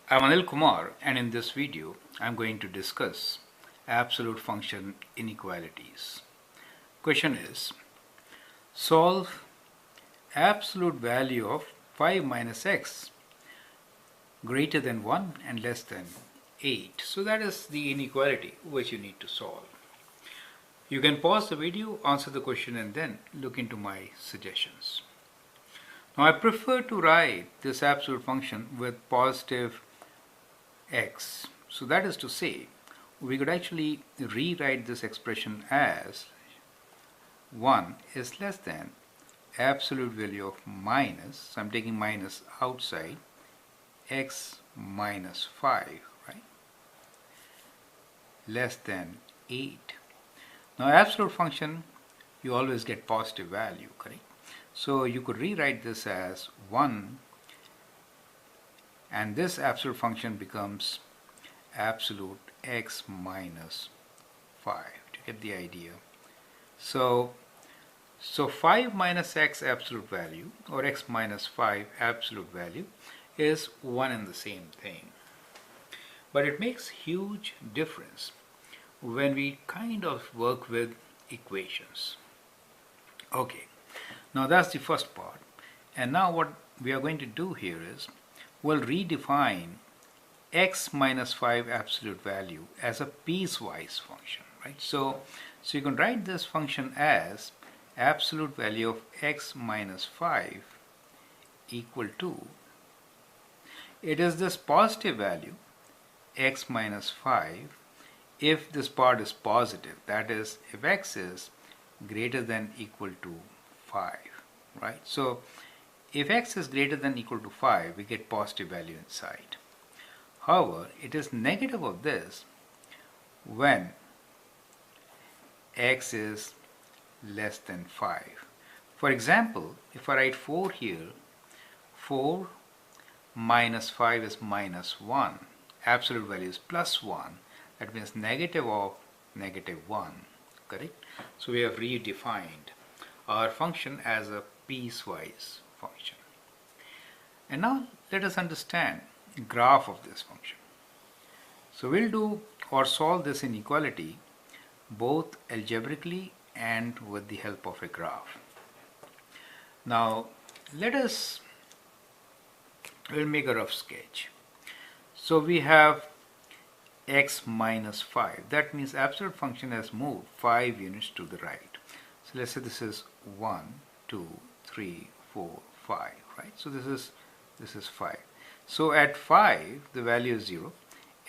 I'm Anil Kumar, and in this video I'm going to discuss absolute function inequalities. Question is, solve absolute value of 5 minus x greater than 1 and less than 8. So that is the inequality which you need to solve. You can pause the video, answer the question, and then look into my suggestions. Now I prefer to write this absolute function with positive x. So that is to say, we could actually rewrite this expression as 1 is less than absolute value of minus, so I'm taking minus outside, x minus 5, right, less than 8. Now absolute function, you always get positive value, correct? So you could rewrite this as 1, and this absolute function becomes absolute x minus 5. Do you get the idea? So 5 minus x absolute value, or x minus 5 absolute value, is one and the same thing. But it makes huge difference when we kind of work with equations. Okay, now that's the first part. And now what we are going to do here is we'll redefine x minus 5 absolute value as a piecewise function, right? So you can write this function as absolute value of x minus 5 equal to, it is this positive value x minus 5 if this part is positive, that is if x is greater than equal to 5, right? So if x is greater than equal to 5, we get positive value inside. However, it is negative of this when x is less than 5. For example, if I write 4 here, 4 minus 5 is minus 1. Absolute value is plus 1. That means negative of negative 1. Correct? So we have redefined our function as a piecewise function. And now let us understand the graph of this function. So we'll do or solve this inequality both algebraically and with the help of a graph. Now we'll make a rough sketch. So we have x minus 5. That means absolute function has moved 5 units to the right. So let's say this is 1, 2, 3, 4, 5, right? So this is 5. So at 5 the value is 0,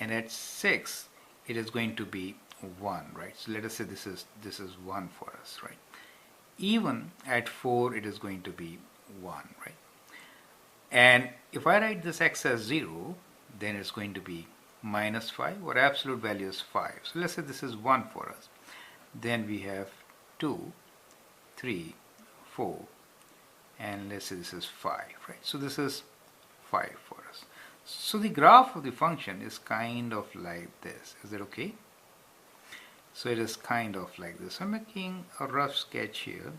and at 6 it is going to be 1, right? So let us say this is 1 for us, right? Even at 4 it is going to be 1, right? And if I write this x as 0, then it's going to be minus 5, or absolute value is 5. So let's say this is 1 for us. Then we have 2, 3, 4, and let's say this is 5, right? So this is 5 for us. So the graph of the function is kind of like this. Is that okay? So it is kind of like this. I'm making a rough sketch here.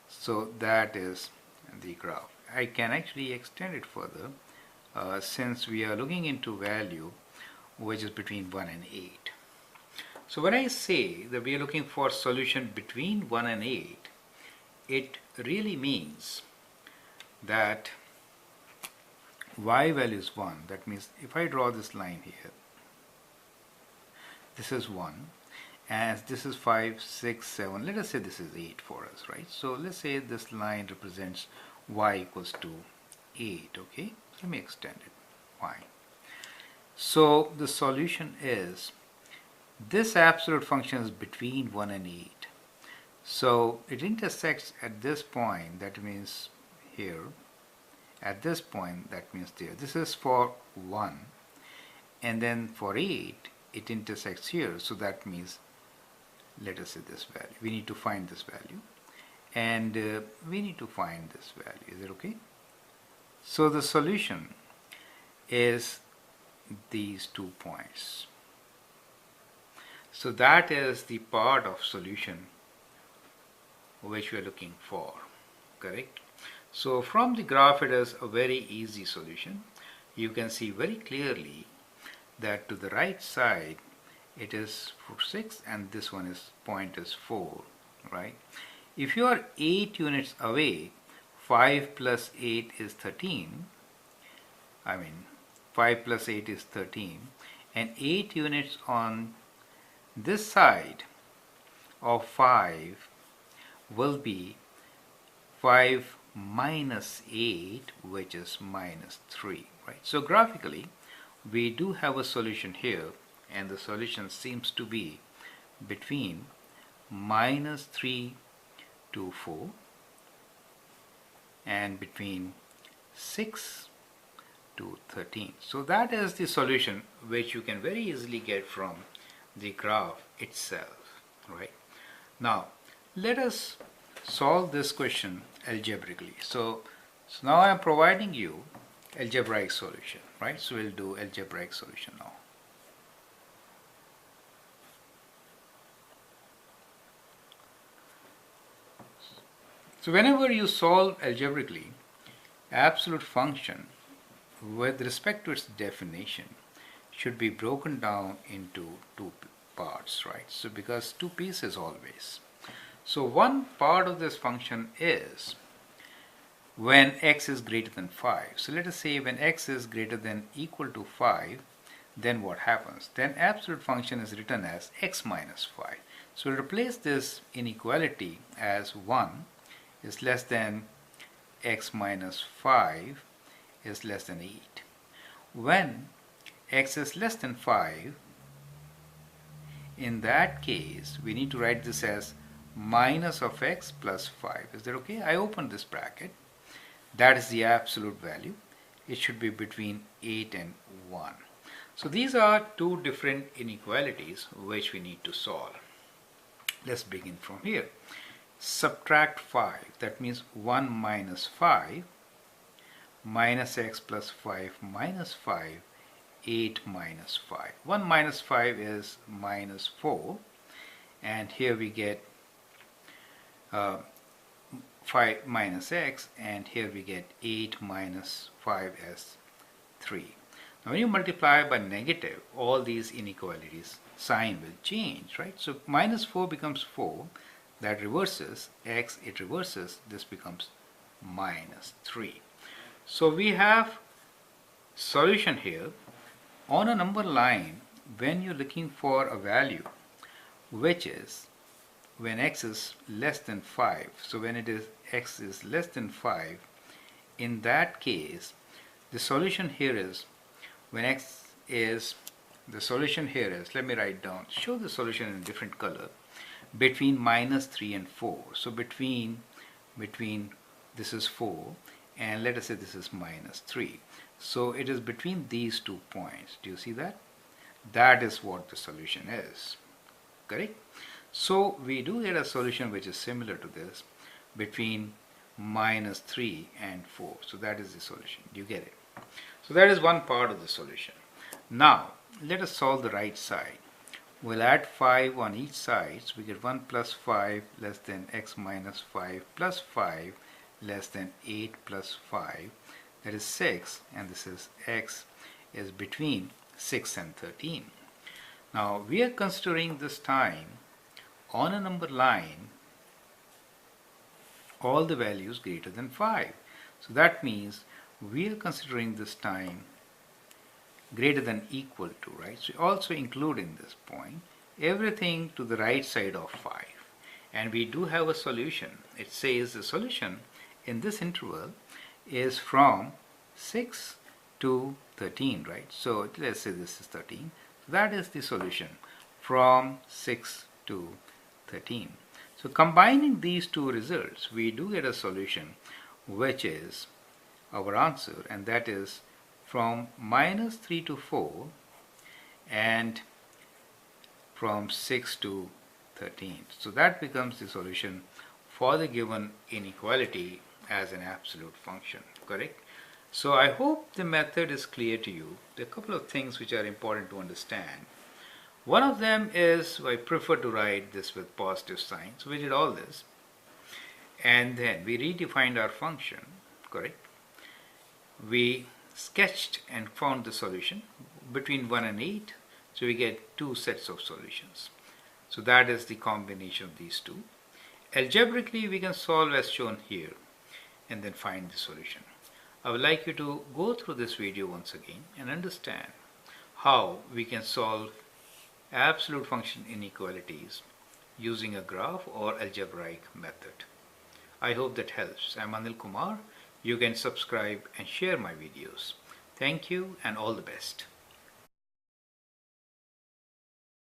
So that is the graph. I can actually extend it further since we are looking into value which is between 1 and 8. So when I say that we are looking for solution between 1 and 8, it really means that y value is 1. That means if I draw this line here, this is 1, and this is 5, 6, 7. Let us say this is 8 for us, right? So let's say this line represents y equals to 8, okay? Let me extend it. Fine. So the solution is this absolute function is between 1 and 8. So it intersects at this point, that means here. At this point, that means there. This is for 1. And then for 8, it intersects here. So that means, let us say this value. We need to find this value. And we need to find this value. Is it okay? So the solution is these 2 points. So that is the part of solution which we are looking for, correct? So from the graph it is a very easy solution. you can see very clearly that to the right side it is 6 and this one is point is 4, right? If you are 8 units away, 5 plus 8 is 13. I mean 5 plus 8 is 13, and 8 units on this side of 5 will be 5 minus 8, which is minus 3, right? So graphically we do have a solution here, and the solution seems to be between minus 3 to 4 and between 6 to 13. So that is the solution which you can very easily get from the graph itself, right? Now let us solve this question algebraically. So now I am providing you algebraic solution, right? So we'll do algebraic solution now. So whenever you solve algebraically, absolute function with respect to its definition should be broken down into two parts, right? So because two pieces always. So one part of this function is when x is greater than 5. So let us say when x is greater than equal to 5, then what happens? Then absolute function is written as x minus 5. So we'll replace this inequality as 1 is less than x minus 5 is less than 8. When x is less than 5, in that case we need to write this as minus of x plus 5. Is that okay? I open this bracket. That is the absolute value. It should be between 8 and 1. So these are two different inequalities which we need to solve. Let's begin from here. Subtract 5. That means 1 minus 5 minus x plus 5 minus 5, 8 minus 5. 1 minus 5 is minus 4, and here we get 5 minus x, and here we get 8 minus 5 as 3. Now when you multiply by negative, all these inequalities sign will change, right? So minus 4 becomes 4, that reverses x, it reverses, this becomes minus 3. So we have solution here on a number line when you're looking for a value which is when x is less than 5. So when it is x is less than 5, in that case the solution here is when x is, the solution here is, let me write down, show the solution in a different color, between minus 3 and 4. So between this is 4 and let us say this is minus 3. So it is between these 2 points. Do you see that? That is what the solution is. Correct? So we do get a solution which is similar to this between minus 3 and 4. So that is the solution. Do you get it? So that is one part of the solution. Now let us solve the right side. We'll add 5 on each side. So we get 1 plus 5 less than x minus 5 plus 5 less than 8 plus 5. That is 6, and this is x is between 6 and 13. Now we are considering this time on a number line all the values greater than 5. So that means we are considering this time greater than equal to, right? So also include in this point everything to the right side of 5. And we do have a solution. It says the solution in this interval is from 6 to 13, right? So let's say this is 13. That is the solution from 6 to 13. So combining these two results, we do get a solution which is our answer, and that is from minus 3 to 4 and from 6 to 13. So that becomes the solution for the given inequality as an absolute function, correct? So I hope the method is clear to you. There are a couple of things which are important to understand. One of them is I prefer to write this with positive sign. So we did all this and then we redefined our function, correct? We sketched and found the solution between 1 and 8. So we get two sets of solutions. So that is the combination of these two. Algebraically, we can solve as shown here and then find the solution. I would like you to go through this video once again and understand how we can solve absolute function inequalities using a graph or algebraic method. I hope that helps. I'm Anil Kumar. You can subscribe and share my videos. Thank you and all the best.